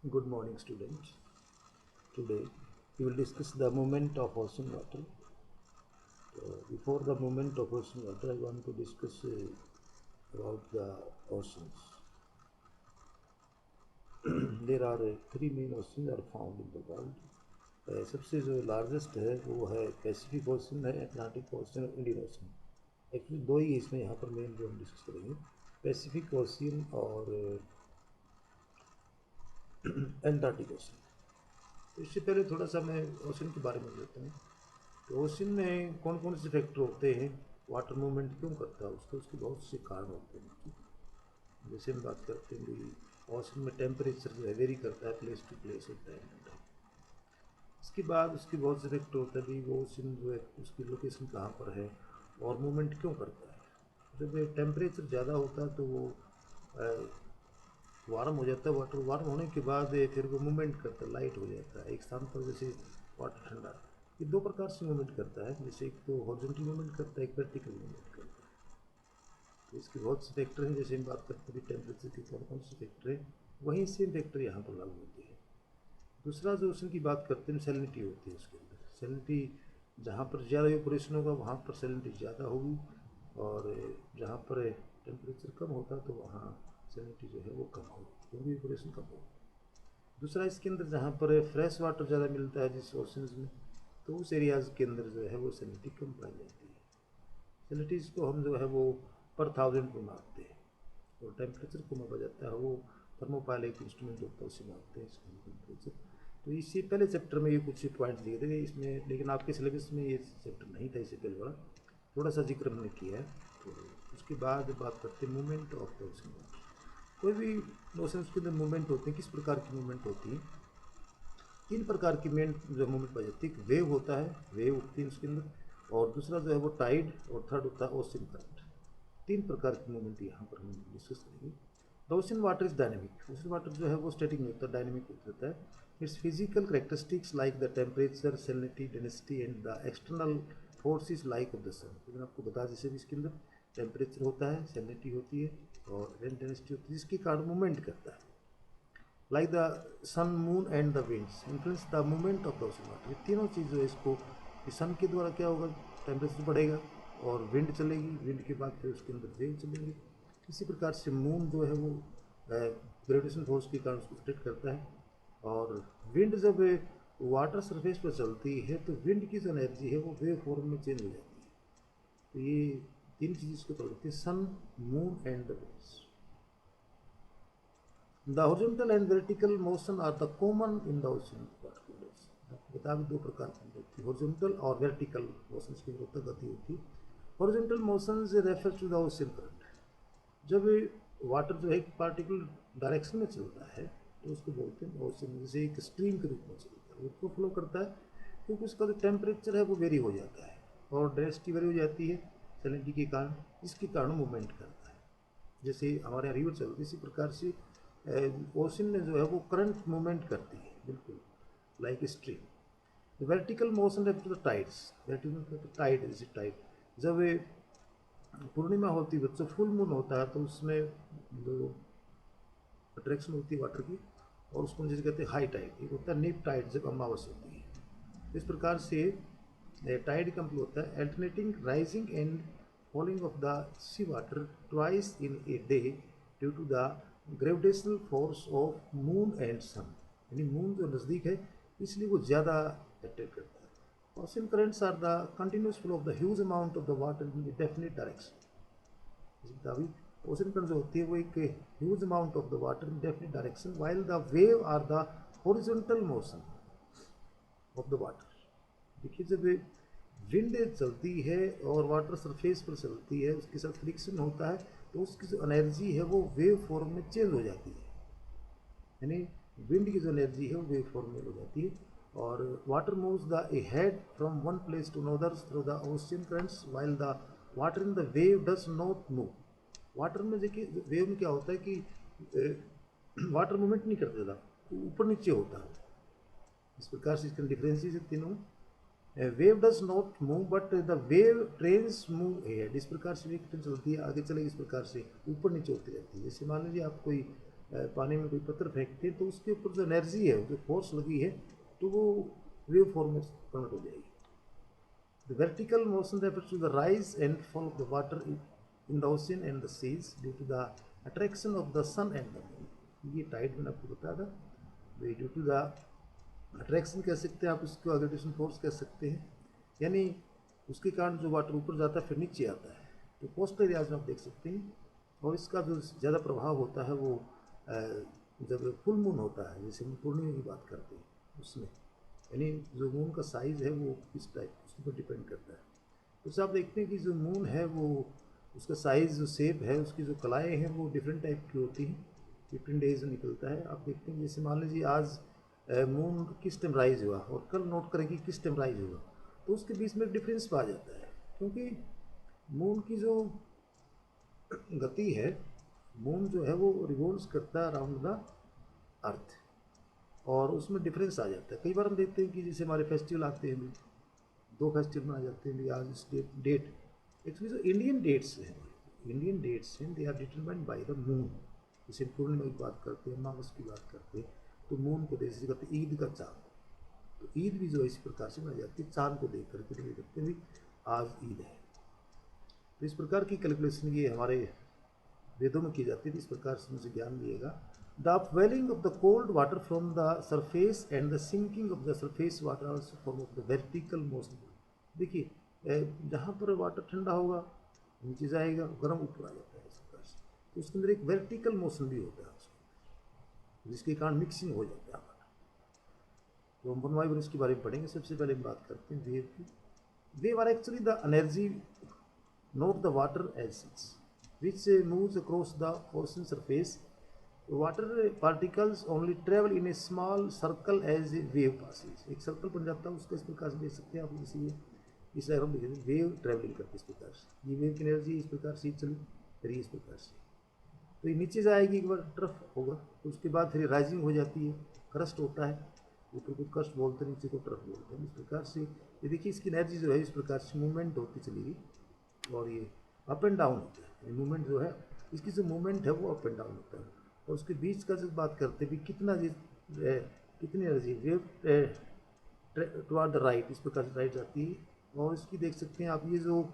Good morning, students. Today we will discuss the movement of ocean water. Before the movement of ocean water, I want to discuss about the oceans. There are three main oceans are found in the world. सबसे जो largest है वो है Pacific ocean है, Atlantic ocean और Indian ocean. Actually दो ही इसमें यहाँ पर मेन जो हम डिस्कस करेंगे, पैसिफिक ओशन और एंटार्क्टिक ओशन. तो इससे पहले थोड़ा सा मैं ओशन के बारे में बताता हूँ. तो ओशन में कौन कौन से फैक्टर होते हैं, वाटर मूवमेंट क्यों करता है उसके उसके बहुत से कारण होते हैं. जैसे हम बात करते हैं कि ओशन में टेम्परेचर जो है वेरी करता है प्लेस टू प्लेस होता है. इसके बाद उसके बहुत से फैक्टर होता है कि वो ओशन जो है उसकी लोकेशन कहाँ पर है और मूवमेंट क्यों करता है. जब टेम्परेचर ज़्यादा होता है तो वो वार्म हो जाता है. वाटर वार्म होने के बाद फिर वो मूवमेंट करता है, लाइट हो जाता है एक स्थान पर. जैसे वाटर ठंडा, ये दो प्रकार से मूवमेंट करता है. जैसे एक तो हॉरिजॉन्टल मूवमेंट करता है, एक वर्टिकल मूवमेंट करता है. तो इसके बहुत से फैक्टर हैं. जैसे हम बात करते हैं टेम्परेचर के कौन कौन से फैक्टर हैं, वहीं सेम फैक्टर यहाँ पर लागू होते हैं. दूसरा जो ओशन की बात करते हैं सैलिनिटी होती है. उसके अंदर सैलिनिटी, जहाँ पर ज़्यादा इवेपोरेशन होगा वहाँ पर सैलिनिटी ज़्यादा होगी, और जहाँ पर टेम्परेचर कम होता तो वहाँ सैलिनिटी जो है वो कम होगी, क्योंकि इवेपोरेशन कम होगी. दूसरा इसके अंदर जहाँ पर फ्रेश वाटर ज़्यादा मिलता है जिस ओशंस में, तो उस एरियाज़ के अंदर जो है वो सैलिनिटी कम पाई जाती है. सैलिनिटीज़ को हम जो है वो पर थाउजेंड में मापते हैं, और टेम्परेचर को मापा जाता है वो थर्मोपाइल एक इंस्ट्रूमेंट होता है उससे मापते हैं इसका टेम्परेचर. तो इससे पहले चैप्टर में ये कुछ पॉइंट्स दिए थे इसमें, लेकिन आपके सिलेबस में ये चैप्टर नहीं था. इससे पहले वाला थोड़ा सा जिक्र हमने किया है. तो उसके बाद बात करते हैं मूवमेंट ऑफ द ओशन. कोई भी ओशंस के अंदर मूवमेंट होती है, किस प्रकार की मूवमेंट होती है. तीन प्रकार की मेन जो मूवमेंट पाई जाती है. एक वेव होता है, वेव उठती है उसके अंदर, और दूसरा जो है वो टाइड, और थर्ड होता है ओशन करंट. तीन प्रकार की मूवमेंट यहाँ पर हम डिस्कस करेंगे. The ocean water is dynamic. Ocean water जो है वो स्टैटिक नहीं होता, डायनेमिक होता है. Its physical characteristics like the temperature, salinity, density and the external forces like of the sun. लेकिन आपको बता जैसे भी इसके अंदर टेम्परेचर होता है, सैलिनिटी होती है और डेंसिटी होती है, जिसके कारण मूवमेंट करता है. Like the sun, moon and the winds influence the movement of the ocean water. ये तीनों चीज़ जो है इसको, सन के द्वारा क्या होगा, टेम्परेचर बढ़ेगा और विंड चलेगी, विंड के बाद फिर उसके अंदर वेव चलेंगे. इसी प्रकार से मून जो है वो ग्रेविटेशन फोर्स के कारण उसको रोटेट करता है. और विंड जब वाटर सरफेस पर चलती है तो विंड की जो एनर्जी है वो वेव फॉर्म में चेंज हो जाती है. तो ये तीन चीज़ इसको पकड़ती है, sun, moon and the winds. The horizontal and vertical motion are the common in the ocean particles. बता भी दो प्रकार की होती है, हॉरिजॉन्टल और वर्टिकल मोशंस की जरूरत गति होती है. Horizontal motions refer to the ocean current. जब वाटर जो है एक पार्टिकुलर डायरेक्शन में चलता है तो उसको बोलते हैं ओशन, जैसे एक स्ट्रीम के रूप में चलता है, उसको फ्लो करता है, क्योंकि उसका जो टेम्परेचर है वो वेरी हो जाता है और डेंसिटी वेरी हो जाती है सैलिनिटी के कारण, जिसके कारण मूवमेंट करता है. जैसे हमारे यहाँ रिवर चलती है, इसी प्रकार से ओशन में जो है वो करंट मूवमेंट करती है, बिल्कुल like stream. Vertical motion refer to the tides. Vertical tide, जैसे टाइड जब पूर्णिमा होती है, बच्चों फुल मून होता है, तो उसमें जो अट्रैक्शन होती है वाटर की, और उसको जैसे कहते हैं हाई टाइड. एक होता है नीप टाइड जब अमावस होती है. इस प्रकार से टाइड का मतलब होता है alternating rising and falling of the sea water twice in a day due to the gravitational force of moon and sun. यानी मून जो नज़दीक है इसलिए वो ज़्यादा अट्रैक्ट करता है. Ocean currents are the continuous flow of the huge amount of the water in the definite direction. अभी ओशन करंट जो होती है वो एक huge amount of the water in definite direction, while the wave are the horizontal motion of the water. देखिए जब wind चलती है और वाटर सरफेस पर चलती है, उसके साथ फ्रिक्शन होता है, तो उसकी जो एनर्जी है वो वेव फॉर्म में चेंज हो जाती है. यानी विंड की जो एनर्जी है वो वेव फॉर्म में हो जाती है. और water moves the head from one place to another through the ocean currents, while the water in the wave does not move. Water में देखिए वेव में क्या होता है कि वाटर मूवमेंट नहीं करता ज़्यादा, ऊपर नीचे होता है. इस प्रकार से इसका डिफरेंस है तीनों. Wave does not move but the wave trains move head. इस प्रकार से वेव ट्रेन चलती है, आगे चलेगी, इस प्रकार से ऊपर नीचे होती रहती है. जैसे मान लीजिए आप कोई पानी में कोई पत्थर फेंकते हैं तो उसके ऊपर जो एनर्जी है, जो फोर्स लगी है, तो वो वेव फॉर्म में कन्वर्ट हो जाएगी। The vertical motion refers to the rise and fall of the water in the ocean and the seas due to the attraction of the sun and the moon. ये Tide मैंने आपको बताया था, due to the attraction कह सकते हैं आप, इसको ग्रेविटेशन फोर्स कह सकते हैं, यानी उसके कारण जो वाटर ऊपर जाता है फिर नीचे आता है। तो कोस्टल एरियाज में आप देख सकते हैं, और इसका जो ज़्यादा प्रभाव होता है वो जब फुल मून होता है, जैसे हम पूर्णिमा की बात करते हैं उसमें, यानी जो मून का साइज़ है वो किस टाइप उसके ऊपर डिपेंड करता है। तो आप देखते हैं कि जो मून है वो उसका साइज़, जो शेप है, उसकी जो कलाएँ हैं वो डिफरेंट टाइप की होती हैं, डिफरेंट डेज में निकलता है। आप देखते हैं जैसे मान लीजिए आज मून किस टाइम राइज हुआ और कल नोट करेंगे किस टाइम राइज हुआ, तो उसके बीच में डिफरेंस आ जाता है, क्योंकि मून की जो गति है, मून जो है वो रिवॉल्व्स करता है अराउंड द अर्थ, और उसमें डिफरेंस आ जाता है। कई बार हम देखते हैं कि जैसे हमारे फेस्टिवल आते हैं, 2 फेस्टिवल मनाए जाते हैं आज इस डेट एक्चुअली जो इंडियन डेट्स हैं they are determined by the moon. जैसे पूर्णिमा की बात करते हैं, अमावस की बात करते हैं, तो मून को जैसे कहते हैं ईद का चाँद, तो ईद भी जो है इसी प्रकार से मनाई जाती है, चाँद को देख करके नहीं करते भी आज ईद है। तो इस प्रकार की कैलकुलेशन ये हमारे वेदों में की जाती है, इस प्रकार से मुझे ज्ञान दिएगा। The upwelling of the cold water from the surface and the sinking of the surface water also form of the vertical motion. देखिए जहाँ पर वाटर ठंडा होगा नीचे जाएगा, गर्म ऊपर आ जाता है इस प्रकार से, तो उसके अंदर एक वर्टिकल मोशन भी होता है उसके, जिसके कारण मिक्सिंग हो जाता है। तो हम 1 बाय 1 इसके बारे में पढ़ेंगे। सबसे पहले हम बात करते हैं वेव की। Wave are actually the energy, not the water as such, which moves across the ocean surface. Water particles only travel in a small circle as a wave passes. एक सर्कल बन जाता है उसका, इस प्रकार से देख सकते हैं आप, जैसे ये इस डायग्राम में देखिए वेव ट्रेवलिंग करती है इस प्रकार से, ये वेव की एनर्जी इस प्रकार से चली करिए इस प्रकार से, तो ये नीचे जाएगी, एक बार ट्रफ होगा, तो उसके बाद फिर राइजिंग हो जाती है, क्रस्ट होता है, ऊपर को क्रस्ट बोलते हैं, नीचे को ट्रफ बोलते हैं। इस प्रकार से ये देखिए इसकी एनर्जी जो है इस प्रकार से मूवमेंट होती चलेगी, और ये अप एंड डाउन होता है। मूवमेंट जो है इसकी जो मूवमेंट है वो अप एंड डाउन होता है, और उसके बीच का जब बात करते हैं भी कितनी energy wave toward the right, इस प्रकार से राइट जाती है, और इसकी देख सकते हैं आप, ये जो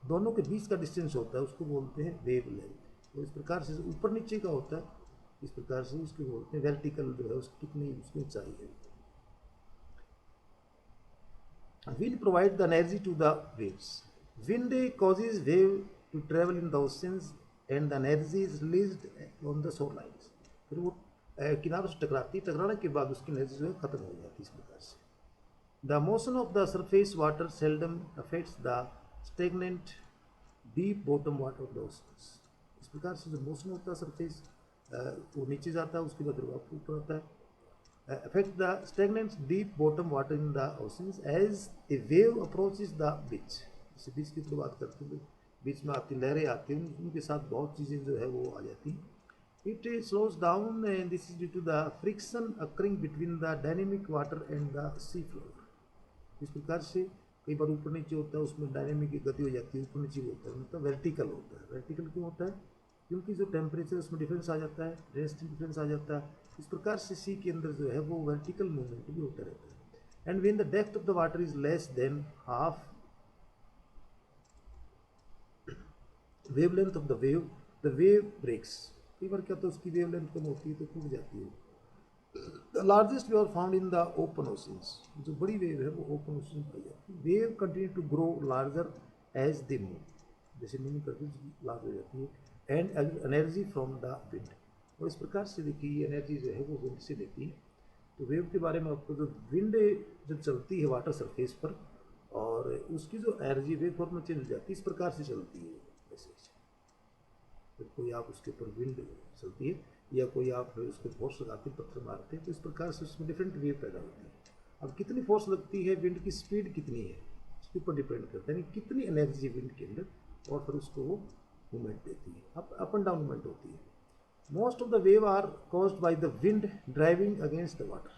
दोनों के बीच का डिस्टेंस होता है उसको बोलते हैं वेव लेंथ। तो इस प्रकार से ऊपर नीचे का होता है, इस प्रकार से उसको बोलते हैं वर्टिकल जो है उसकी कितनी उसकी ऊंचाई है। Wind provide the energy to the waves. Wind causes wave to travel in the oceans and the energy is released on the shorelines. फिर वो किनारों से टकराती है, टकराने के बाद उसकी एनर्जी जो है खत्म हो जाती है इस प्रकार से। The motion of the surface water seldom affects the stagnant deep bottom water of the oceans. इस प्रकार से जो मोशन होता है सरफेस वो नीचे जाता है, उसके बाद वापस ऊपर आता है। Affect the stagnant deep bottom water in the oceans as a wave approaches the beach. जैसे बीच की तो बात करते हैं, बीच में आपकी लहरें आती हैं, उनके साथ बहुत चीज़ें जो है वो आ जाती हैं। It slows down and this is due to the friction occurring between the dynamic water and the sea floor. इस प्रकार से कई बार ऊपर नीचे होता है, उसमें डायनेमिक की गति हो जाती है, ऊपर नीचे होता है, मतलब वर्टिकल होता है। वर्टिकल क्यों होता है? क्योंकि जो टेम्परेचर उसमें डिफरेंस आ जाता है, डेंसिटी डिफरेंस आ जाता है, इस प्रकार से सी के अंदर जो है वो वर्टिकल मूवमेंट भी होता रहता है। And when the depth of the water is less than half wavelength of the wave breaks. कई बार क्या होता है उसकी वेवलेंथ कम होती है तो टूट जाती है। The largest wave found in the open oceans, जो बड़ी वेव है वो ओपन ओशन में पाई जाती है। Wave continue to grow larger as they move, जैसे मूव करती है लार्ज हो जाती है। And energy from the wind, और इस प्रकार से देखिए ये एनर्जी जो है वो विंड से लेती है। तो वेव के बारे में आपको, जो विंड जब चलती है वाटर सरफेस पर, और उसकी जो एनर्जी वेव फॉर्म में चेंज हो जाती है, इस प्रकार से चलती है। तो कोई आप उसके ऊपर विंड चलती है, या कोई आप उसको फोर्स लगाते हैं, पत्थर मारते हैं, तो इस प्रकार से उसमें डिफरेंट वेव पैदा होती है। अब कितनी फोर्स लगती है, विंड की स्पीड कितनी है, उसके ऊपर डिपेंड करता है कितनी एनर्जी विंड के अंदर, और फिर उसको वो मूवमेंट देती है, अप एंड डाउन मूवमेंट होती है। Most of the wave are caused by the wind driving against the water.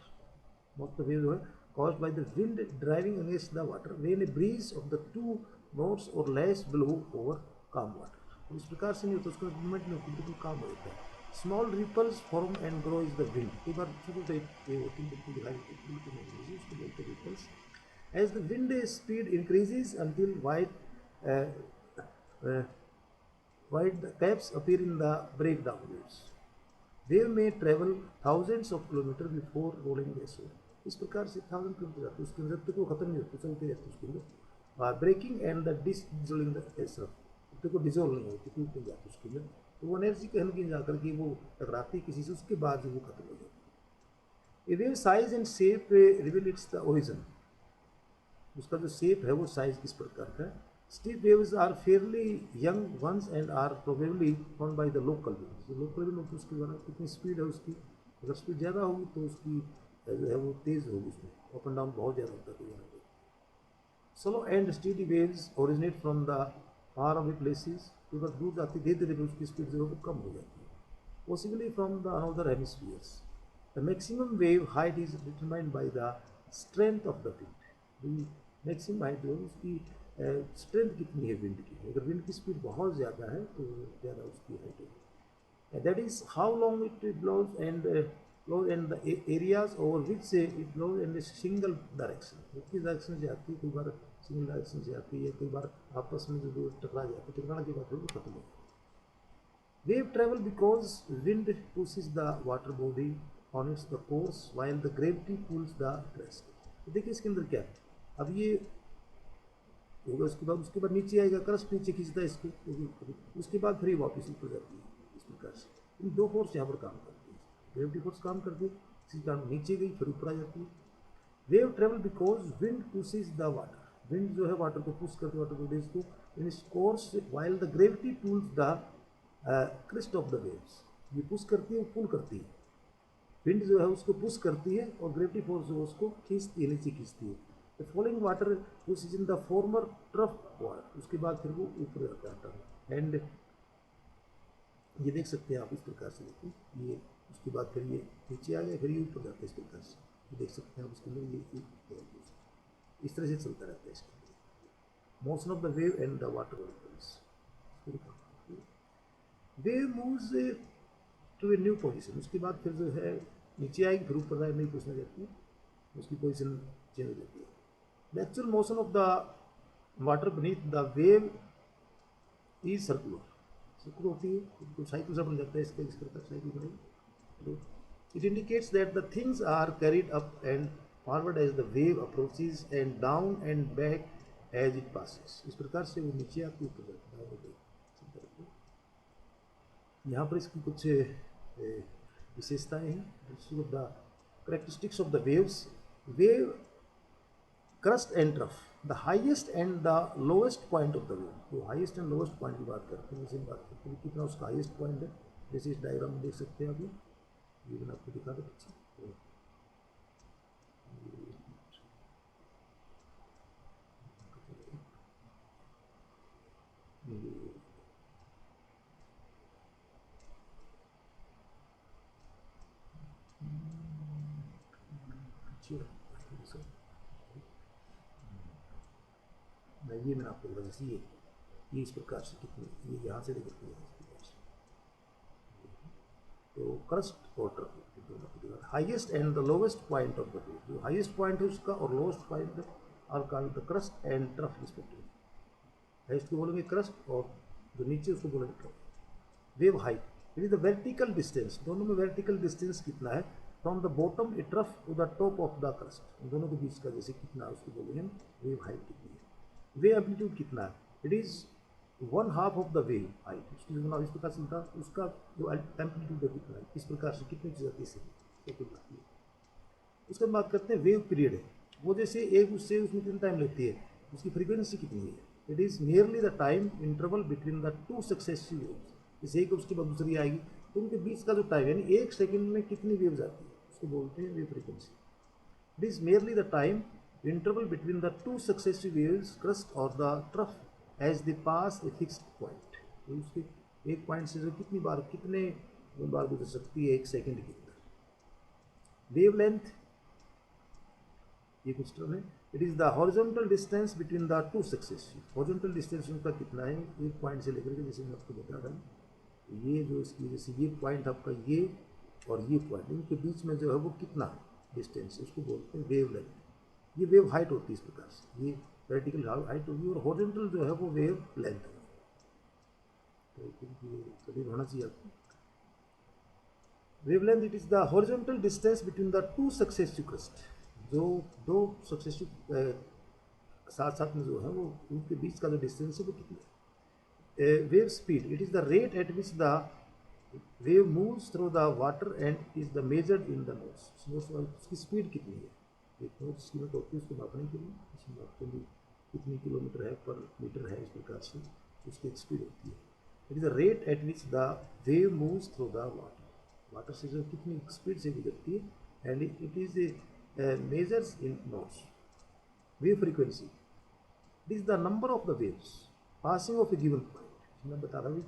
Most of the wave जो है caused by the wind driving against the water when a breeze of the 2 knots और less blow over calm water. इस प्रकार से नहीं होता, उसका movement नहीं होती, बिल्कुल काम हो जाता है। Small ripples form and grow is the wind. कई बार छोटे छोटे ये होती है, बिल्कुल दिखाई देती है, बिल्कुल नहीं होती, उसको बोलते हैं ripples. As the wind speed increases until wide caps appear in the break down waves. Wave में travel thousands of kilometre before rolling the shore. इस प्रकार से 1000 किलोमीटर जाते उसके अंदर, जब तक वो खत्म नहीं होती चलते रहते उसके अंदर। Breaking and the dissolving the acer, जब तक वो डिजोल्व नहीं होती, टूट नहीं जाती उसके अंदर, तो वो एनर्जी कहीं कहीं जाकर के वो टकराती किसी से, उसके बाद जो वो खत्म हो जाती है। A wave size and shape reveal its the origin. उसका जो शेप है वो साइज किस प्रकार का है। Steep waves are fairly young ones and are probably found by the local wind. जो लोकल विंड होती है उसके द्वारा कितनी स्पीड है उसकी, अगर स्पीड ज़्यादा होगी तो उसकी जो है वो तेज़ होगी, उसमें अप एंड डाउन बहुत ज़्यादा होता है यहाँ पे। Slow and steady waves originate from the far away places. तो अगर दूर जाती धीरे धीरे उसकी स्पीड जो है वो कम हो जाती है, possibly from the another hemispheres. The maximum wave height is determined by the strength of the wind. The maximum height जो है उसकी स्ट्रेंथ कितनी है विंड की, अगर विंड की स्पीड बहुत ज़्यादा है तो ज़्यादा उसकी हाइट होगी। That is how long it blows and the areas over which it blows and single direction. वो किस डायरेक्शन से आती है, कई बार सिंगल डायरेक्शन से आती है, कई बार आपस में जो टकरा जाती है, टकराने के बाद वो खत्म हो जाती है। Wave travel because wind pushes the water body on its the course while the gravity pulls the crest। तो देखिए इसके अंदर क्या है, अब ये होगा, उसके बाद नीचे आएगा, क्रस्ट नीचे खींचता है इसको, उसके बाद फिर वापस ऊपर जाती है। इस प्रकार से इन दो फोर्स यहाँ पर काम करती है, ग्रेविटी फोर्स काम करती है, इसी कारण नीचे गई फिर ऊपर आ जाती है। Wave travel because wind pushes the water. Wind जो है वाटर को पुश करती है, वाटर बॉडीज को इन इस course while the gravity pulls the crest of the waves. ये पुश करती है, वो पुल करती है, विंड जो है उसको पुश करती है और ग्रेविटी फोर्स जो है उसको खींचती है, नीचे खींचती है। The following water which is in the former trough water, उसके बाद फिर वो ऊपर जाता है। एंड ये देख सकते हैं आप इस प्रकार से, देखिए ये उसके बाद फिर ये नीचे आ गया, फिर ये ऊपर जाता है इस प्रकार से, ये देख सकते हैं आप उसके अंदर ये इस तरह से चलता रहता है इसके अंदर। Motion of the wave and the water molecules. Wave moves to a new position, उसके बाद फिर जो है नीचे आएगी, फिर ऊपर जाए, नई पोजीशन जाती है, उसकी पोजीशन चेंज हो जाती है। The actual motion of the water beneath the wave is circular. Circular होती है, तो साइकिल सा बन जाता है इसका, इस प्रकार साइकिल बनेगी। तो it indicates that the things are carried up and forward as the wave approaches and down and back as it passes. इस प्रकार से वो नीचे आती है, ऊपर जाती है। यहाँ पर इसकी कुछ विशेषताएं हैं। The characteristics of the waves. Wave crust and trough, the highest and the lowest point of the wave. जो हाईएस्ट एंड लोएस्ट पॉइंट की बात करते हैं, जैसे बात करते हैं कितना उसका हाईएस्ट पॉइंट है, जैसे इस डायग्राम में देख सकते हैं आप, ये मैंने आपको दिखा दो पीछे। ये मैंने आपको बोला, जैसे ये इस प्रकार से कितनी, ये यहाँ से लेकर के इस प्रकार से, तो क्रस्ट और trough, highest and the lowest point of the wave. जो हाईएस्ट पॉइंट है उसका और lowest point are called the crest and trough respectively. Highest को बोलेंगे क्रस्ट और जो नीचे उसको बोलेंगे trough. Wave height, it is the vertical distance, दोनों में वर्टिकल डिस्टेंस कितना है, from the bottom a trough to the top of the crest, दोनों के बीच का जैसे कितना है उसको बोलेंगे वेव हाइट कितनी है। वेव एम्पलीट्यूड कितना है, it is 1/2 of the wave height. उसकी जो इस प्रकार से था, उसका जो एम्पलीट्यूड है कितना है, इस प्रकार से कितनी चीज़ आती है। उसके बाद बात करते हैं वेव पीरियड है, वो जैसे एक उससे उसमें कितना टाइम लेती है, उसकी फ्रीक्वेंसी कितनी है। It is nearly the time interval between the two successive waves. जैसे एक उसके बाद दूसरी आएगी तो उनके बीच का जो टाइम, यानी एक सेकंड में कितनी वेव्स आती है, उसको बोलते हैं wave frequency. It is nearly the time interval between the two successive waves crest or the trough as they pass a fixed point। तो उसके एक पॉइंट से जो कितनी बार कितने बार गुजर सकती है एक सेकंड के अंदर। वेव लेंथ, ये कुछ टर्म है। It is the horizontal distance between the two successive, horizontal distance उनका कितना है एक पॉइंट से लेकर के, जैसे मैं आपको बता रहा हूँ ये जो इसकी वजह से ये पॉइंट आपका ये और ये पॉइंट, इनके बीच में जो है वो कितना डिस्टेंस है, उसको बोलते हैं वेव लेंथ। ये वेव हाइट होती है इस प्रकार से, ये वर्टिकल हाइट होगी, और हॉरिजॉन्टल जो है वो वेव लेंथ है। तो ये कभी होना चाहिए आपको। Wavelength it is the horizontal distance between the two successive crust, जो दो सक्सेसिव साथ साथ में जो है वो उनके बीच का जो डिस्टेंस है वो कितना है। Wave speed it is the rate at which the wave moves through the water and is the measured in the notes. उसकी स्पीड कितनी है, एक नोट्स की यूनिट होती है उसको मापने के लिए, उसमें मापते हैं कितनी किलोमीटर है पर मीटर है, इस प्रकार से उसकी एक स्पीड होती है। It is the rate at which the wave moves through the water, water से जो कितनी स्पीड से गुजरती है, and it is measures in notes. Wave frequency it is the number of the waves passing of A given point. मैं बता रहा हूँ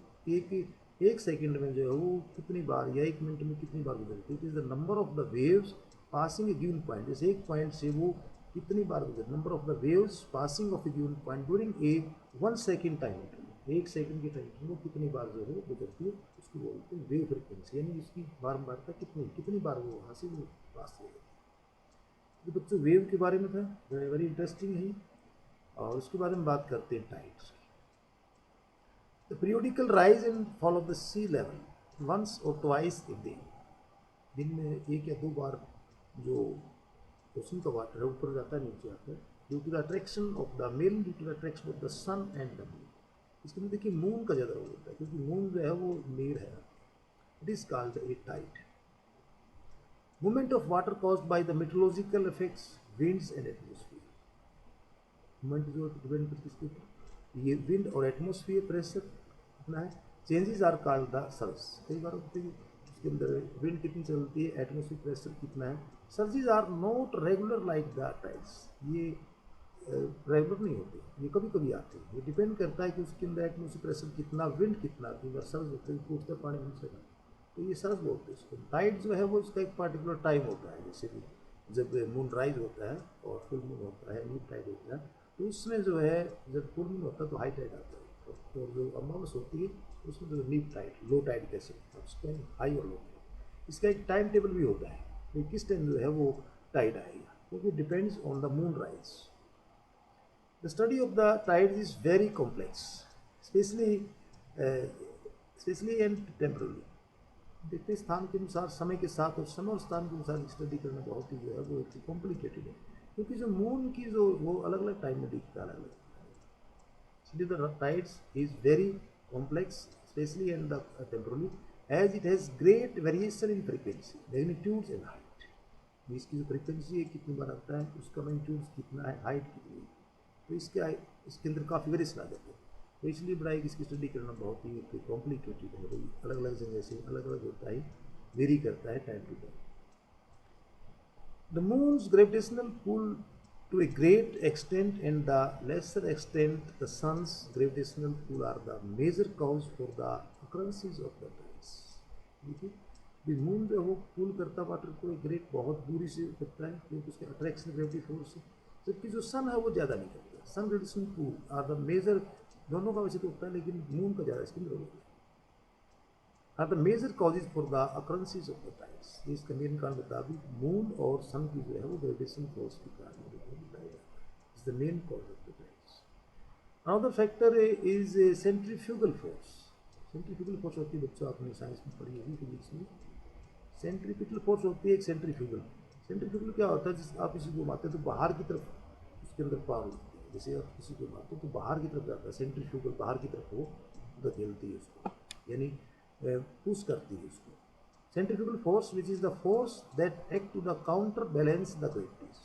एक सेकंड में जो है वो कितनी बार या एक मिनट में कितनी बार गुजरती है। It is the number of the waves passing A given point, जैसे एक पॉइंट से वो कितनी बार गुजर, number of the waves passing of A given point during a 1 second time interval, एक सेकंड के टाइम में कितनी बार जो है गुजरती है, उसको बोलते हैं वेव फ्रीक्वेंसी, यानी उसकी बारंबारता कितनी बार वो वहाँ से वो पास हो जाती है। तो बच्चों वेव के बारे में था, वेरी इंटरेस्टिंग है। और उसके बारे में बात करते हैं टाइड्स की। The periodical rise and fall of the sea level once or twice a day, दिन में एक या दो बार जो ओशन का वाटर है ऊपर जाता है नीचे आता है, due to the attraction of the main, due to the attraction of the sun and the moon. इसके अंदर देखिए मून का ज़्यादा रोल होता है, क्योंकि मून जो है वो नीर है। It is called a tide. Movement of water caused by the meteorological effects, winds and atmosphere. Movement जो डिपेंड करती है किसके ऊपर, ये विंड और एटमॉस्फेयर प्रेशर कितना है। Changes are called the surge. कई बार होते हैं उसके अंदर विंड कितनी चलती है, एटमॉस्फेयर प्रेशर कितना है। Surges are not regular like the tides, ये रेगुलर नहीं होते, ये कभी कभी आते हैं। ये डिपेंड करता है कि उसके अंदर एटमॉस्फेयर प्रेशर कितना, विंड कितना, कई बार सर्ज होते हैं टूटता पानी हमसे, तो ये सर्ज बोलते हैं इसको। टाइड जो है वो इसका एक पार्टिकुलर टाइम होता है, जैसे कि जब मून राइज होता है और फुल मून होता है, नीप टाइड होता है, तो उसमें जो है जब फुल मून होता है तो हाई टाइड आता है, और जो अमावस होती है उसमें जो नीप टाइड, लो टाइड कह सकते हैं उसका, हाई और लो टाइड। इसका एक टाइम टेबल भी होता है कि किस टाइम जो है वो टाइड आएगा, क्योंकि depends on the moon rise. The study of the tides is very complex, especially and temporally। देखते स्थान के अनुसार, समय के साथ और समय और स्थान के अनुसार स्टडी करना बहुत ही जो है वो कॉम्प्लिकेटेड है, क्योंकि जो मून की जो वो अलग अलग टाइम में दिखता है, अलग अलग। इसलिए the tides is very complex, spatially and the temporally, as it has great variation in frequency, magnitudes and height. इसकी जो फ्रीक्वेंसी है कितनी बार आता है, उसका मैग्नीट्यूड कितना है, हाइट कितनी है, तो इसके अंदर काफ़ी वेरिएशन आ जाते हैं। तो इसलिए बड़ा इसकी स्टडी करना बहुत ही कॉम्प्लिकेटेड है, भाई अलग अलग जगह से अलग अलग होता है, वेरी करता है time to time. The moon's gravitational pull to a great extent and the lesser extent the sun's gravitational pull are the major cause for the occurrences of the tides. देखिए मून जो है वो पुल करता water को एक great बहुत दूरी से करता है, क्योंकि उसके अट्रैक्शन ग्रेविटी फोर्स से, जबकि जो सन है वो ज़्यादा नहीं करता। Sun gravitation pull are the major, दोनों का वैसे तो होता है लेकिन मून का ज़्यादा इसके अंदर होता है, are the major causes for the occurrences of the tides. इसका मेन कारण बता दी, मून और सन की जो है वो ग्रेविटेशन फोर्स के कारण बताया जाता है, is the main cause of the tides. Another factor is centrifugal force. Centrifugal force होती है, बच्चों आपने साइंस में पढ़ी होगी फिजिक्स में, सेंट्रीपिटल फोर्स होती है एक सेंट्रीफ्यूगल। सेंट्रीफ्यूगल क्या होता है, जिस आप किसी को घुमाते हैं तो बाहर की तरफ उसके अंदर पावर लगती है, जैसे आप किसी को घुमाते हैं तो बाहर की तरफ जाता है, सेंट्रीफ्यूगल बाहर की तरफ वो धकेलती है उसको, यानी पुश करती है उसको। Centrifugal force which is the force that act to the counter balance the gravities.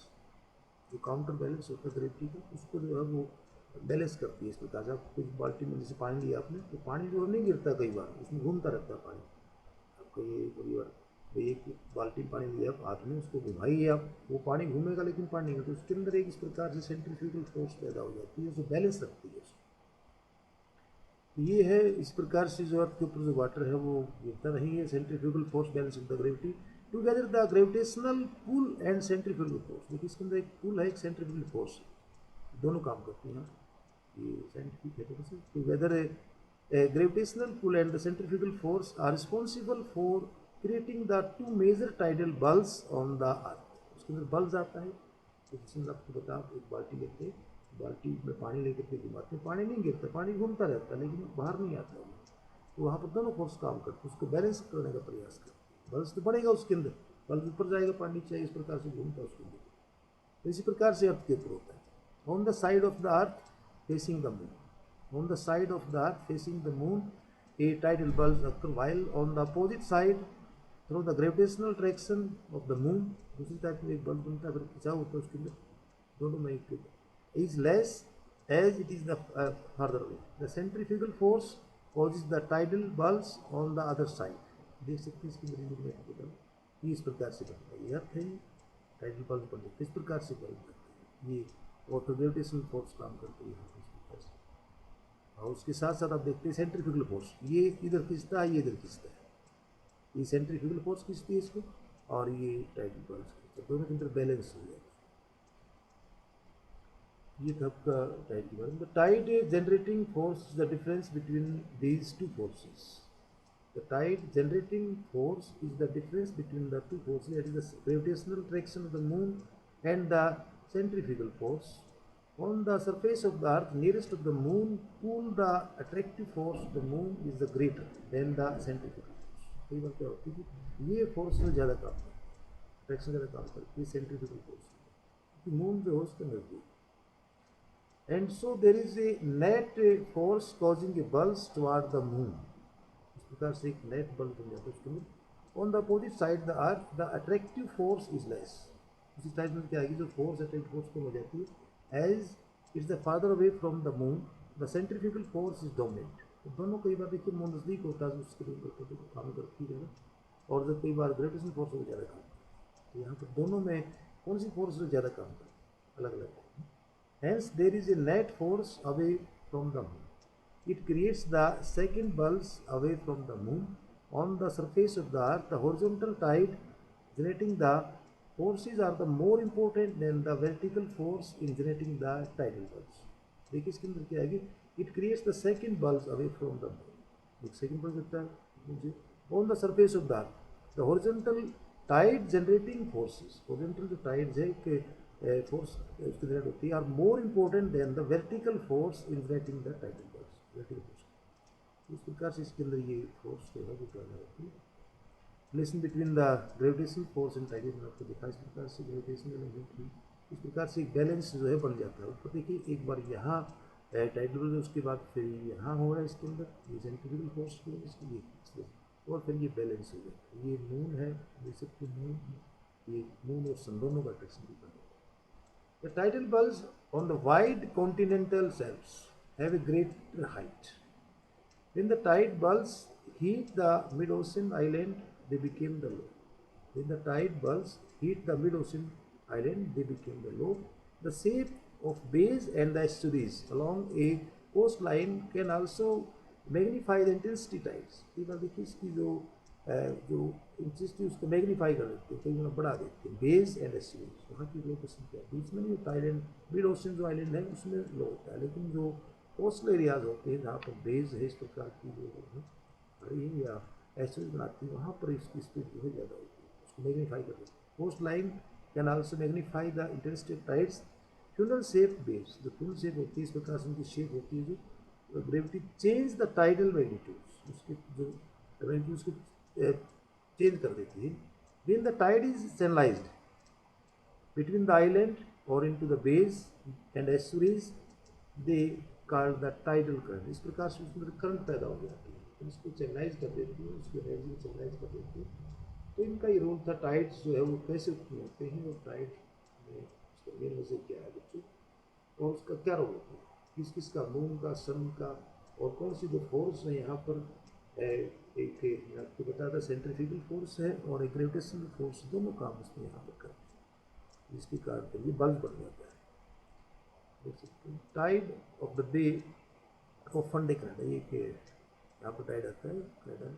जो काउंटर बैलेंस होता है ग्रेविटी का, उसको जो है वो बैलेंस करती है। इस प्रकार से आप कुछ बाल्टी में जैसे पानी लिया आपने, तो पानी जो नहीं गिरता, कई बार उसमें घूमता रहता है पानी। आपको ये कई बार एक बाल्टी पानी लिया आप हाथ में, उसको घुमाइए आप, वो पानी घूमेगा लेकिन पानी नहीं, तो उसके अंदर एक इस प्रकार से सेंट्रीफ्यूगल फोर्स पैदा हो जाती है, जो बैलेंस रखती है उसको। ये है इस प्रकार से जो आपके ऊपर जो वाटर है वो गिरता नहीं है, centrifugal force balance of the gravity together the gravitational pull and centrifugal force. देखिए इसके अंदर एक पुल है, एक सेंट्रीफ्यूगल फोर्स है, दोनों काम करती हैं। ये साइंटिफिक है, together gravitational pull and the centrifugal force are responsible for creating the two major tidal bulbs on the earth. उसके अंदर बल्ब आता है, तो जिसमें आपको बता, एक बाल्टी लेते हैं, बाल्टी में पानी लेकर के घुमाते हैं, पानी नहीं गिरता, पानी घूमता रहता है लेकिन बाहर नहीं आता है, तो वहाँ पर दोनों फोर्स काम करते हैं, उसको बैलेंस करने का प्रयास करते हैं। बल्ब तो बढ़ेगा उसके अंदर, बल्ब ऊपर जाएगा, पानी चाहिए, इस प्रकार से घूमता है उसके अंदर। तो इसी प्रकार से अर्थ के ऊपर होता है। On the side of the earth facing the moon, on the side of the earth facing the moon, a tidal bulb occur, while on the opposite side through the gravitational attraction of the moon, दूसरी type में एक bulb बनता है, फिर खिंचाव होता है उसके अंदर, दोनों में एक is less as it is the further away. The centrifugal force causes the tidal bulbs on the other side. देख सकते हैं इसके अंदर ये इस प्रकार से बनता है, ये अर्थ है, टाइडल बल्ब बन जाता है, इस प्रकार से बल्ब बनता है, ये ऑटो ग्रेविटेशनल फोर्स काम करती है इस प्रकार से। और उसके साथ साथ आप देखते हैं सेंट्रीफ्यूगल फोर्स, ये इधर खींचता है, ये इधर खींचता है, ये सेंट्रीफ्यूगल फोर्स खींचती है इसको, और ये टाइडल फोर्स खींचता है, दोनों के अंदर बैलेंस हो जाता है। ये था आपका टाइड के बारे में। The tide generating force is the difference between these two forces. The tide generating force is the difference between the two forces, that is the gravitational attraction of the moon and the centrifugal force. On the surface of the earth nearest to the moon, pull the attractive force of the moon is the greater than the centrifugal force. कई बार क्या होती है कि ये force में ज़्यादा काम करती है, अट्रैक्शन ज़्यादा काम करती है सेंट्रीफ्यूगल फोर्स, क्योंकि मून जो है उसके नज़दीक, and so there is A net force causing A balls toward the moon. इस प्रकार से एक नेट बल्ब बन जाता है उसके अंदर। On the opposite side the earth the attractive force is less. उसी साइड में क्या आएगी, जो फोर्स अट्रैक्टिव फोर्स कम हो जाती है, as it's the farther away from the moon, the centrifugal force is dominant. तो दोनों कई बार देखिए मून नज़दीक होता है उसके ऊपर काम करती है ज़्यादा, और जब कई बार ग्रेविटेशन फोर्स से ज़्यादा काम करती है, तो यहाँ पर दोनों में कौन सी फोर्स से ज़्यादा काम करती है, अलग अलग है। Hence there is a net force away from the moon. It creates the second pulse away from the moon. On the surface of the earth, the horizontal tide generating the forces are the more important than the vertical force in generating the tidal pulse. देखिए इसके अंदर क्या आएगी, it creates the second pulse away from the moon. एक second pulse होता है मुझे on the surface of the earth, the horizontal tide generating forces, horizontal जो tides है कि फोर्स उसकी जनरेट होती है, are more important than the vertical force in generating the tidal pulse, vertical force. इस प्रकार से इसके अंदर ये फोर्स जो है वो पैदा होती है। Relation between the gravitational force and tidal मैंने आपको दिखा, इस प्रकार से ग्रेविटेशनल एनर्जी, इस प्रकार से एक बैलेंस जो है बन जाता है। ऊपर देखिए एक बार यहाँ टाइडल बल, उसके बाद फिर यहाँ हो रहा है इसके अंदर ये सेंट्रीफ्यूगल फोर्स की वजह से, ये और फिर ये बैलेंस हो जाता है। ये मून है, देख सकते मून, ये मून और सन दोनों का अट्रैक्शन डिपेंड होता है। The tidal bulbs on the wide continental shelves have a greater height. When the tide bulbs hit the mid-ocean island, they became the low. When the tide bulbs hit the mid-ocean island, they became the low. The shape of bays and the estuaries along a coastline can also magnify the intensity tides. कई बार देखिए इसकी जो intensity उसको magnify कर देते हैं, कई बार बढ़ा देते हैं। बेस एंड एस्यूरीज, वहाँ की लोकेशन क्या है, बीच में नहीं होता आइलैंड, मिड ओशन जो आइलैंड है उसमें लो होता है, लेकिन जो कोस्टल एरियाज होते हैं जहाँ पर बेस है इस प्रकार की जो है या एस्यूरीज बनाती है, वहाँ पर इसकी स्पीड जो है ज़्यादा होती है, उसको मैग्नीफाई कर देते हैं। Coast line can also magnify the intensity of tides. Funnel shape base, जो फ्यूनल शेप होती है इस प्रकार से उनकी शेप होती है, जो gravity change the tidal magnitude, उसके जो मैग्नीट्यूड उसको चेंज कर देती है। When the tide is channelized between the island or into the bays and estuaries, they call the tidal current. इस प्रकार से उसमें करंट पैदा हो जाती है, तो इसको चैनलाइज कर देती है, उसकी एनर्जी को चैनलाइज कर देती है। तो इनका ये रोल था, टाइड्स जो है वो कैसे उत्पन्न होते हैं और टाइड में उसका मेन वजह क्या है बच्चों, और उसका क्या रोल होता है, किस किस का, मून का, सन का, और कौन सी जो फोर्स है यहाँ पर, एक आपको बताया था सेंट्रीफ्यूगल फोर्स है और एक ग्रेविटेशनल फोर्स, दोनों काम उसमें यहाँ पर करते हैं, जिसके कारण ये बल्ब बन जाता है। देख सकते हैं tide of the bay of Fundy Canada, ये कि यहाँ पर टाइड आता है कनाडा,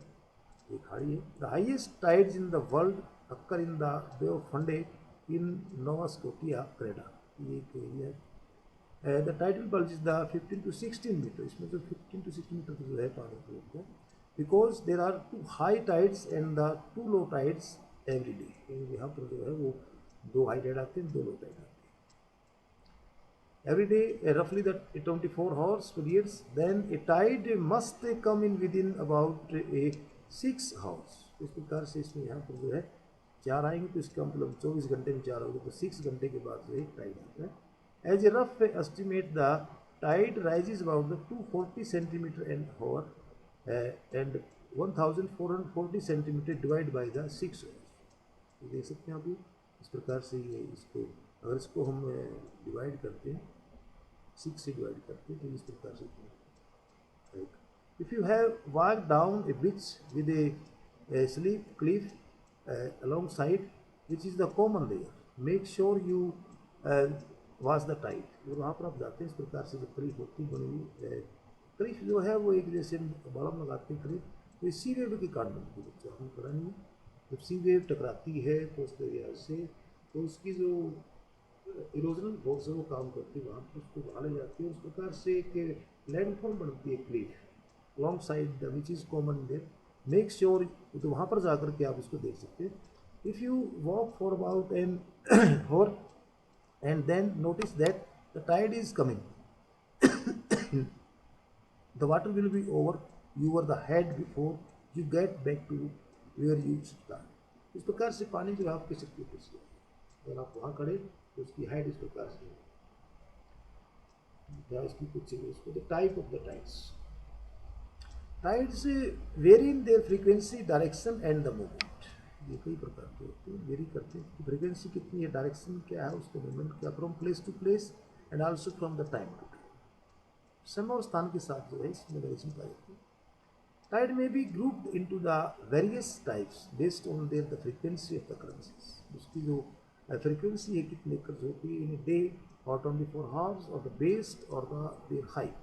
ये खाड़ी है। The highest tides in the world occur in the bay of Fundy in Nova Scotia Canada, ये एक एरिया है the tidal bulge is the 15 to 16 metre, इसमें जो 15 to 16 मीटर जो है पानी उपलब्ध है, because there are two high tides and the two low tides every day. यहाँ पर जो है वो दो हाई टाइड आते हैं, दो लो टाइड आते हैं every day, roughly the 24 hours periods, then a tide must come in within about a 6 hours। इस प्रकार से इसमें यहाँ पर जो है चार आएंगे तो इसका मतलब 24 घंटे में चार होंगे तो 6 घंटे के बाद जो है टाइड आता है। As a rough estimate the tide rises about the 240 centimetre an hour and 1440 centimetre divide by the 6 hours. देख सकते हैं आप, इस प्रकार से ये इसको अगर इसको हम डिवाइड करते हैं, 6 से डिवाइड करते हैं तो इस प्रकार से। If you have walk down A beach with A sleep Cliff alongside which is the common layer, make sure you watch the tide। और वहाँ पर आप जाते हैं, इस प्रकार से जो क्लिफ होती है बनी हुई, क्लिफ जो है वो एक जैसे बॉलम लगाते हैं क्लिफ, तो इस सी वेव के कारण बनती है। बच्चा हमने पढ़ा नहीं है, जब सी वेव टकराती है कोस्टल एरिया से तो उसकी जो इरोजनल फोर्स है वो काम करती है, वहाँ पर उसको वहाँ ले जाती है। उस प्रकार से एक लैंडफॉर्म बनती है cliff long side which is common there. Make sure, तो वहाँ पर जाकर के आप इसको देख सकते हैं। If you walk for about an hour and then notice that the tide is coming, the water will be over your the head before you get back to where you start. इस प्रकार से पानी जो है आपके सिर के ऊपर से, अगर आप वहाँ खड़े तो उसकी हाइट इस प्रकार से है, इसकी कुछ इसको the type of the tides. Tides very in their frequency, direction and the movement. ये कई प्रकार के होते हैं, वेरी करते हैं। फ्रीक्वेंसी कितनी है, डायरेक्शन क्या है, उसका मूवमेंट क्या, from place to place and also from the time to time. समय और स्थान के साथ जो है इसमें डायरेक्शन पाई जाती है। टाइड में be grouped into the various types based on their the frequency of the occurrences. उसकी जो फ्रीक्वेंसी है कितने कर्ज होती है इन ए डे और 24 आवर्स और द बेस्ड और द देयर हाइट,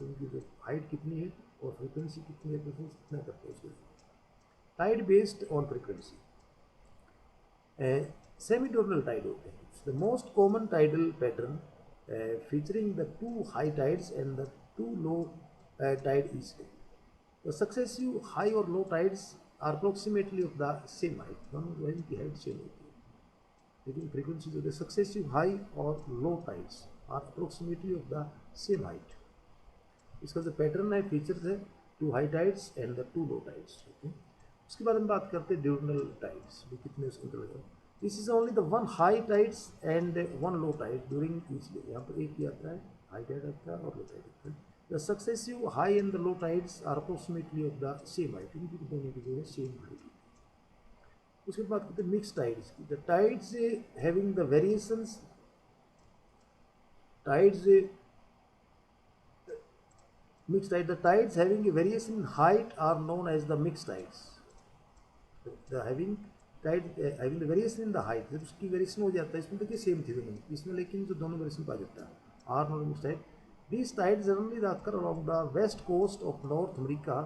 उनकी जो हाइट कितनी है और फ्रीक्वेंसी कितनी है, प्रेफरेंस कितना करते हैं उसके। Tide based on frequency semi total tide होते हैं। The most common tidal pattern featuring the two high tides and the two low tide each day. The successive high और low tides are approximately of the same height, दोनों की height same होती है, लेकिन frequency जो है successive high और low tides are approximately of the same height. इसका जो पैटर्न है, फीचर्स है, two high tides and the two low tides. उसके बाद हम बात करते हैं ड्यूरनल टाइड्स भी कितने उसके अंतर्गत। This is only the one high tides and one low tide during each day. यहाँ पर एक ही आता है, हाई टाइड आता है और लो टाइड आता है। The successive high and the low tides are approximately of the same height, इनकी दोनों की जो है सेम हाइट। उसके बाद कहते हैं मिक्स टाइड्स की। The tides having the variations, tides mixed tide, the tides having a variation in height are known as the mixed tides। The having tide having the variation in the height, जब उसकी variation हो जाता है, इसमें देखिए same थी दोनों, इसमें लेकिन जो दोनों वेरिएशन पा जाता है are not mixed tide. These tides generally occur along the west coast of North America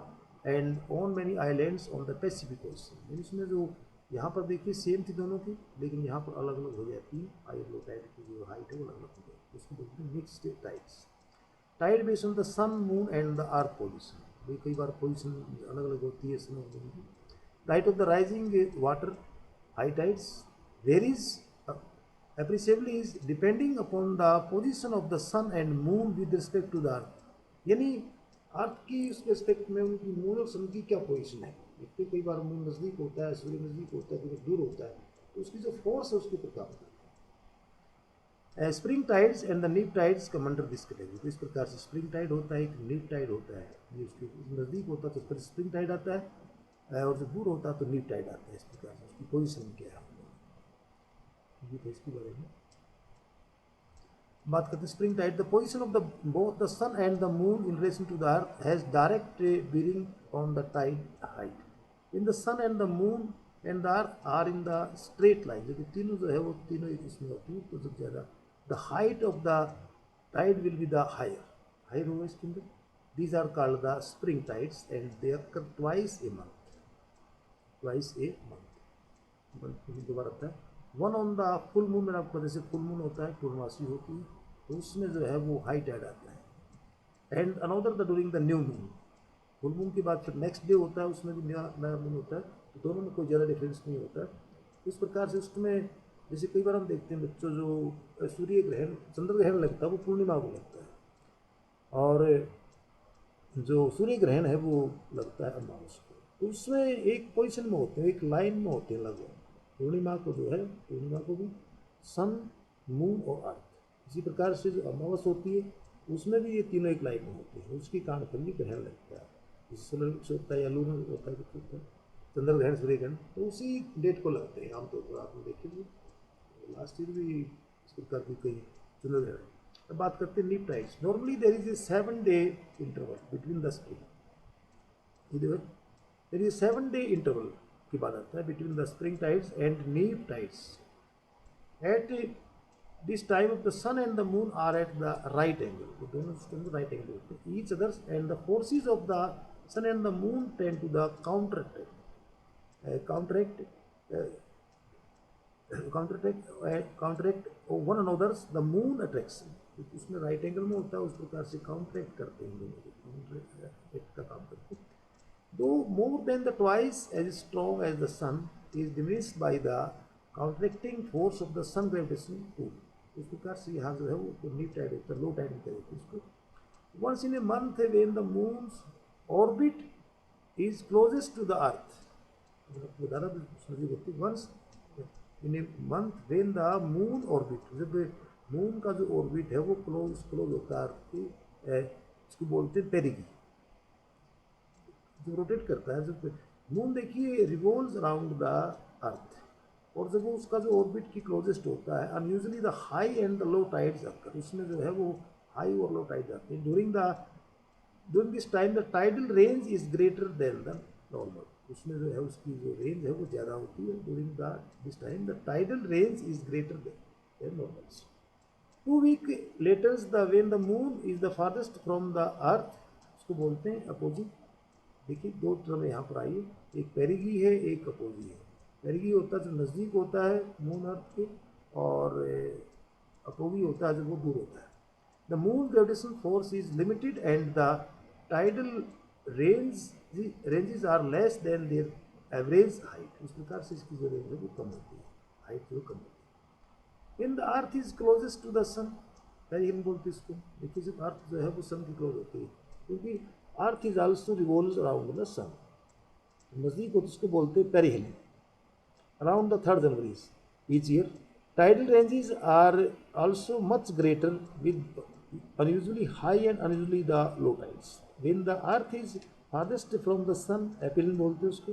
and on many islands on the Pacific Ocean। इसमें जो यहाँ पर देखिए सेम थी दोनों की, लेकिन यहाँ पर अलग अलग हो जाती है, हाई लो टाइड की जो हाइट है वो अलग अलग हो जाती है, उसको देखते हैं mixed tides. Tide based on the sun moon and the earth position, भी कई बार पोजिशन अलग अलग होती है समय की। Tide of the rising water, high tides varies appreciably is depending upon the position of the sun and moon with respect to the earth। यानी अर्थ की उस रेस्पेक्ट में उनकी मून और सन की क्या पोजीशन है। देखते कई बार मून नज़दीक होता है, सूर्य नज़दीक होता है, कभी दूर होता है, तो उसकी जो फोर्स है उसके ऊपर काम करता है। स्प्रिंग टाइड्स एंड द नीप tides come under this category. तो इस प्रकार से स्प्रिंग टाइड होता है, एक नीप टाइड होता है, ये उसके नज़दीक होता है तो उस पर स्प्रिंग टाइड आता है, और जो दूर होता है तो नीप टाइड आता है। इस प्रकार से उसकी पोजिशन क्या है, ये तो इसके बारे में बात करते हैं। Spring tide, the position of the both the sun and the moon in relation to the earth has direct bearing on the tide height. In the sun and the moon and the earth are in the straight line, जो कि तीनों जो है वो तीनों एक इसमें होती है, तो सबसे ज़्यादा the height of the tide will be the higher होगा इसके अंदर। These are called the spring tides and they occur twice a month, दोबारा आता है। One on the full moon, में आपको जैसे फुल मून होता है, पूर्णमासी होती है, तो उसमें जो है वो हाई टाइड आता है। And another the during the new moon, full moon के बाद फिर नेक्स्ट डे होता है, उसमें भी नया मून होता है, तो दोनों में कोई ज़्यादा डिफरेंस नहीं होता। इस प्रकार से उसमें जैसे कई बार हम देखते हैं बच्चों, जो सूर्य ग्रहण चंद्र ग्रहण लगता है वो पूर्णिमा को लगता है, और जो सूर्य ग्रहण है वो लगता है अमावस को। तो उसमें एक पोजीशन में होते हैं, एक लाइन में होते हैं लगभग। पूर्णिमा को जो है, पूर्णिमा को भी सन, मून और अर्थ, इसी प्रकार से जो अमावस होती है उसमें भी ये तीनों एक लाइन में होते हैं, उसके कारण पर ये ग्रहण लगता है। जैसे सोलर इक्लिप्स होता है या लूनर होता है, कुछ होता है, चंद्र ग्रहण सूर्य ग्रहण, तो उसी डेट को लगते हैं आमतौर पर। आपने देखेंगे लास्ट ईयर भी इस प्रकार की कई चंद्र ग्रहण। अब बात करते हैं neap tides. Normally there is a 7 day interval between the spring, there is 7 day interval की बात आता है between the spring tides and neap tides. At this time of the sun and the moon are at the right angle, वो दोनों system right angle होते हैं each others, and the forces of the sun and the moon tend to the counteract one another's, the moon attracts, उसमें right angle में होता है, उस प्रकार से काउंटरैक्ट करते हैं दोनों, काउंटरैक्ट का काम करते हैं। दो more than the twice as strong as the sun is diminished by the counteracting force of the sun gravitation pull. इस प्रकार से यहाँ जो है वो नीप टाइड होता है, लो टाइड कहते हैं इसको। Once in a month when the moon's orbit is closest to the earth, बताना होती, once in a month when the moon orbit, जब मून का जो ऑर्बिट है वो क्लोज होता है अर्थ की, इसको बोलते हैं पेरिगी, जो रोटेट करता है। जब मून देखिए रिवॉल्व्स अराउंड द अर्थ, और जब वो उसका जो ऑर्बिट की क्लोजेस्ट होता है, unusually the high and the low tides आकर, उसमें जो है वो हाई और लो टाइड आते हैं। During this time the tidal range is greater than the normal, उसमें जो है उसकी जो रेंज है वो ज़्यादा होती है। During this time the tidal range is greater than normal. 2 week later the when the moon is the farthest from the earth, उसको बोलते हैं अपोजी। देखिए दो टर्म यहाँ पर आई है, एक पेरिगी है, एक अपोजी है। पेरिगी होता है जो नज़दीक होता है मून अर्थ के, और अपोजी होता है जब वो दूर होता है। The moon gravitation force is limited and the tidal ranges are less than their average height, इस प्रकार से इसकी जो रेंज है वो कम होती है, हाइट जो कम होती है। In the earth is closest to the sun, perihelion बोलते हैं इसको। देखिए जब अर्थ जो है वो सन की क्लोज होती है, क्योंकि earth is also revolves around the sun, नज़दीक होती इसको बोलते हैं perihelion. Around the 3rd January each year, tidal ranges are also much greater with unusually high and unusually the low tides. When the earth is farthest from the sun, April बोलते हैं उसको,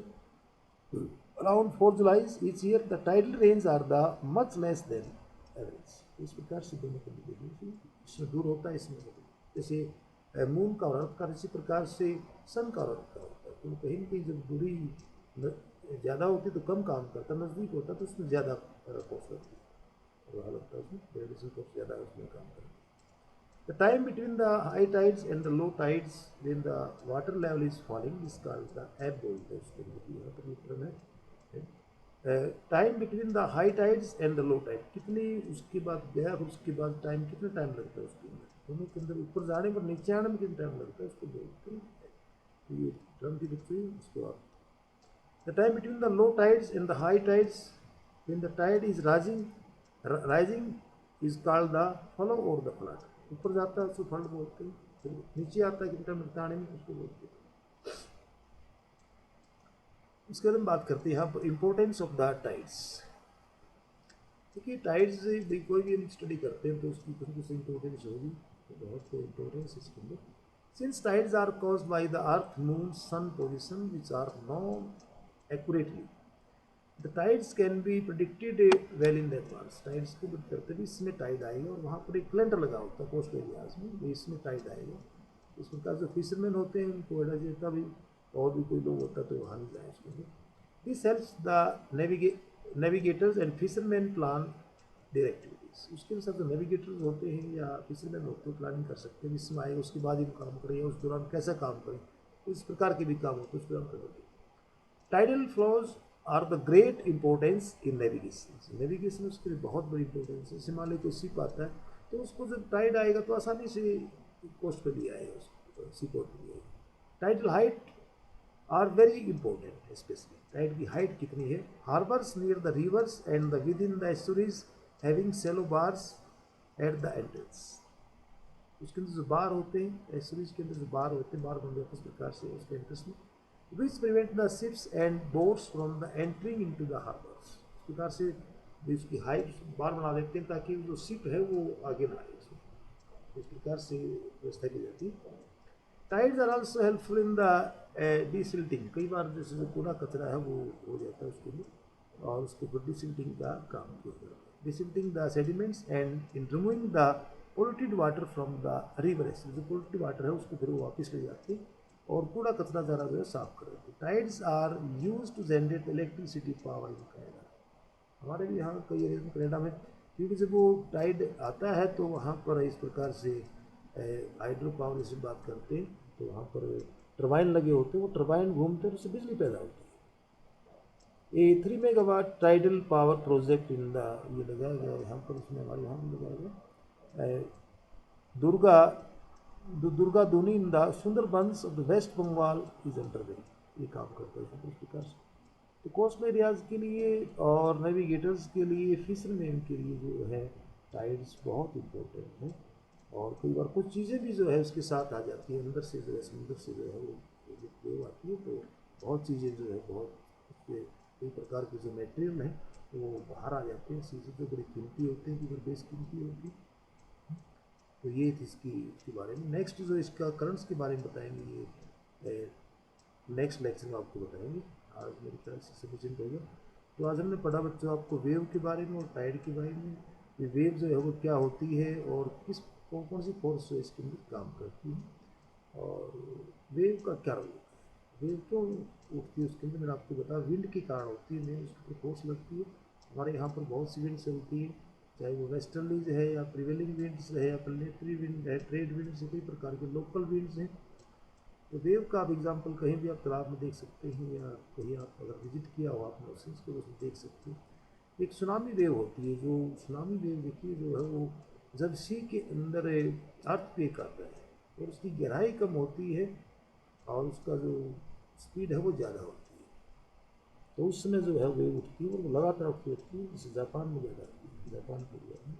around 4 July each year, the tidal rains are the much less than average. इस प्रकार से दोनों को देखिए, इसमें दूर होता है, इसमें जैसे मून का और अर्थ का, इसी प्रकार से सन का और अर्थ का होता है। तो कहीं ना कहीं जब दूरी ज़्यादा होती तो कम काम करता, नज़दीक होता तो उसमें ज़्यादा फोर्स लगती है, और लगता है उसमें ग्रेविटेशन फोर्स ज़्यादा उसमें काम करती है। The time between the high tides and the low tides when the water level is falling is called the ebb, बोलते हैं उसको। यहाँ पर टर्म है time between the high tides and the low tide, कितनी उसके बाद गया, फिर उसके बाद टाइम कितना टाइम लगता है उसके अंदर, दोनों के अंदर ऊपर जाने पर नीचे आने में कितना टाइम लगता है, उसको बोलते हैं। तो ये टर्म की बच्चे उसको आप, the time between the low tides and the high tides when the tide is rising is called the flow or the flood, ऊपर जाता है उसको फ्लड बोलते हैं, फिर नीचे आता है कितना टाइम लगता है आने में, उसको बोलते हैं। इसके बाद हम बात करते हैं यहाँ पर इम्पोर्टेंस ऑफ द टाइड्स। देखिए टाइड्स कोई भी हम स्टडी करते हैं तो उसकी कुछ कुछ इम्पोर्टेंस होगी, तो बहुत इम्पोर्टेंस इसके अंदर। Since tides are caused by the earth moon sun position which are known accurately, the tides can be predicted well in advance. Tides को प्रिडिक्ट करते भी इसमें टाइड आएगा, और वहाँ पर एक कैलेंडर लगा होता है कोस्ट एरियाज में, इसमें टाइड आएगा। इस प्रकार जो फिशरमैन होते हैं उनको ऐसा देता भी, और भी कोई लोग होता तो वहाँ नहीं जाए उसके लिए। This helps the navigators and fisherman plan there activities. उसके अनुसार जो नेविगेटर्स होते हैं या फिशरमैन होते हैं प्लानिंग कर सकते हैं, इसमें आएगा उसके बाद ही काम करें या उस दौरान कैसा काम करें, इस प्रकार के भी काम होते हैं उस दौरान करेंगे। Tidal flows are the great importance in navigation, navigation उसके लिए बहुत बड़ी इंपॉर्टेंस है। जैसे मान लो कोई शिप आता है तो उसको जब टाइड आएगा तो आसानी से कोस्ट पे भी आएगा, उसको सी पोर्ट पे भी आएगा। Tidal height are very important, specially tide की हाइट कितनी है। Harbours near the rivers and the within the estuaries having shallow bars at the entrance. उसके अंदर जो बार होते हैं, एस्टुरीज के अंदर जो बार होते हैं, बार बन जाते हैं इस प्रकार से उसके एंट्रेंस में, which prevent the ships and boats from the entering into the harbours. इस प्रकार से भी उसकी हाइट बार बना देते हैं ताकि जो शिप है वो आगे ना आए उसमें। इस प्रकार से व्यवस्था की जाती है। Tides are also helpful in the desilting. कई बार जैसे जो कूड़ा कचरा है वो हो जाता है उसके लिए, और उसके ऊपर डिसिल्टिंग का काम किया जाता है। Desilting the sediments and in removing the polluted water from the river. जो पोल्यूटेड वाटर है उसको फिर वो वापस ले जाते हैं और कूड़ा कचरा ज़रा जो है साफ कर देते हैं। Tides are use to generate electricity power in Canada. हमारे भी यहाँ कई एरिया में कनाडा में, क्योंकि जब वो टाइड आता है तो वहाँ पर इस प्रकार से हाइड्रो पावर से बात करते हैं, तो वहाँ पर टरबाइन लगे होते हैं, वो टरबाइन घूमते हैं, उससे बिजली पैदा होती है। ए 3 megawatt tidal power project in the, ये लगाया गया है यहाँ पर, उसमें हमारे यहाँ भी लगाया गया Durga Durgaduani in the Sundarbans of the West Bengal is under way. ये काम करता है इस प्रकार से। तो कोस्टल एरियाज़ के लिए और नेविगेटर्स के लिए, फिशरमैन के लिए जो है टाइड्स बहुत इम्पोर्टेंट है। और कई बार कुछ चीज़ें भी जो है उसके साथ आ जाती है, अंदर से जो है समुद्र से जो है वो वेव आती है, तो बहुत चीज़ें जो है बहुत उसके कई प्रकार के जो मटेरियल हैं वो बाहर आ जाते हैं। चीज़ें जो बड़ी कीमती होती हैं, कि बेस कीमती होती है। तो ये थी इसके बारे में। नेक्स्ट जो इसका करंट्स के बारे में बताएंगे, ये नेक्स्ट लेक्चर में आपको बताएंगे। आज मेरे ख्याल से सफिशिएंट होगा। तो आज हमने पढ़ा बच्चों आपको वेव के बारे में और टाइड के बारे में। ये वेव जो है वो क्या होती है और किस कौन कौन सी फोर्स जो इसके अंदर काम करती है, और वेव का क्या रोल होता है, वेव क्यों उठती है उसके अंदर मैंने आपको बताया विंड के कारण होती है, मेन उसके ऊपर फोर्स लगती है। हमारे यहाँ पर बहुत सी विंड चलती है, चाहे वो वेस्टर्लीज है या प्रिवेलिंग विंड्स है या प्लेनेटरी विंड है, ट्रेड विंड्स है, कई प्रकार के लोकल विंड्स हैं। तो वेव का आप एग्जाम्पल कहीं भी आप तालाब में देख सकते हैं, या कहीं आप अगर विजिट किया हो आपने ओशंस को, उसमें देख सकते हैं। एक सुनामी वेव होती है, जो सुनामी वेव देखिए जो है वो जब सी के अंदर अर्थ पे आता है और उसकी गहराई कम होती है और उसका जो स्पीड है वो ज़्यादा होती है, तो उस समय जो है वेव उठती है और वो लगातार उठती है। जैसे जापान में ज़्यादा आती है, जापान के एरिया में,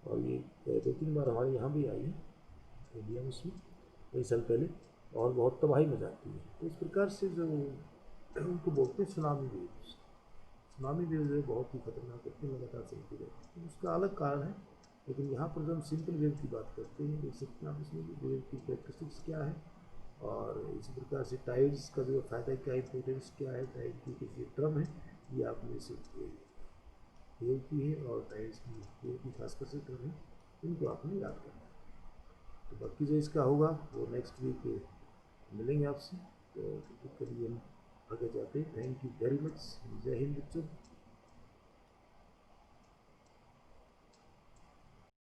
और ये 2-3 बार हमारे यहाँ भी आई है इंडिया में, उसमें कई साल पहले, और बहुत तबाही में जाती है। तो इस प्रकार से जो उनको बोलते हैं सुनामी वेव्स। सुनामी वेव जो है बहुत ही खतरनाक होती है, लगातार चलती रहती है, उसका अलग कारण है। लेकिन यहाँ पर जो हम सिंपल वेव की बात करते हैं, देख सकते हैं आप इसमें वेव की कैरेक्टरिस्टिक्स क्या है, और इसी प्रकार से टाइड्स का जो फ़ायदा क्या है, इंपोर्टेंस क्या है, टाइड की किसी टर्म है, ये आपने सिर्फ वेव की है, और टाइड्स की वेव की खासकर से टर्म है, इनको आपने याद करना है। तो बाकी जो इसका होगा वो नेक्स्ट वीक मिलेंगे आपसे। तो तब तक के लिए हम आगे जाते हैं। Thank you very much. जय हिंद बच्चों।